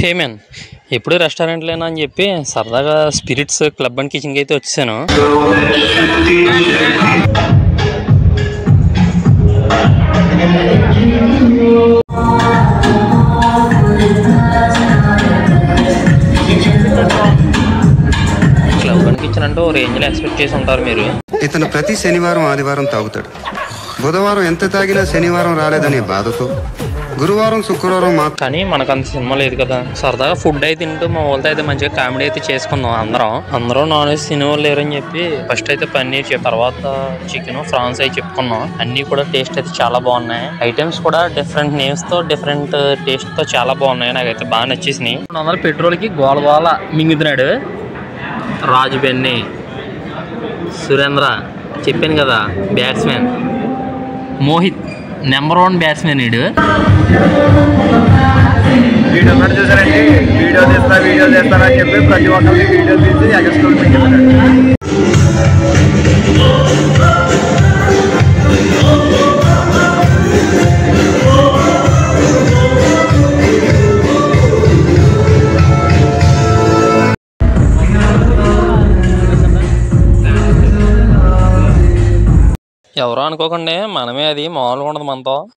Hey man, ఎప్పుడు రెస్టారెంట్లేనా అని చెప్పి సరదాగా స్పిరిట్స్ క్లబ్ అండ్ కిచెన్కి అయితే వచ్చేసాను. క్లబ్ అండ్ కిచెన్ అంటే ఓ రేంజ్లో ఎక్స్పెక్ట్ చేసి ఉంటారు మీరు. ఇతను ప్రతి శనివారం ఆదివారం తాగుతాడు. బుధవారం ఎంత తాగినా శనివారం రాలేదనే బాధతో గురువారం శుక్రవారం కానీ మనకు అంత సినిమా లేదు కదా. సరదాగా ఫుడ్ అయితే తింటూ మా వాళ్ళతో అయితే మంచిగా కామెడీ అయితే చేసుకుందాం. అందరూ నాన్ వెజ్ తినేవాళ్ళు లేరని చెప్పి ఫస్ట్ అయితే పన్నీర్ తర్వాత చికెన్ ఫ్రాన్స్ అయితే చెప్పుకున్నాం. అన్ని కూడా టేస్ట్ అయితే చాలా బాగున్నాయి. ఐటమ్స్ కూడా డిఫరెంట్ నేమ్స్ తో డిఫరెంట్ టేస్ట్ తో చాలా బాగున్నాయి. నాకైతే బాగా నచ్చేసినాయి. 200 పెట్రోల్కి గోల మింగుతున్నాడు రాజు బెన్ని సురేంద్ర. చెప్పాను కదా బ్యాట్స్మెన్ మోహిత్ నెంబర్ 1 బ్యాట్స్మెన్. వీడు చూసారండి, వీడియో తీస్తారని చెప్పి ప్రతి ఒక్కరికి వీడియో తీసి ఎగస్ట్రోల్. ఎవరో అనుకోకండి, మనమే. అది మామూలుగా ఉండదు మనతో.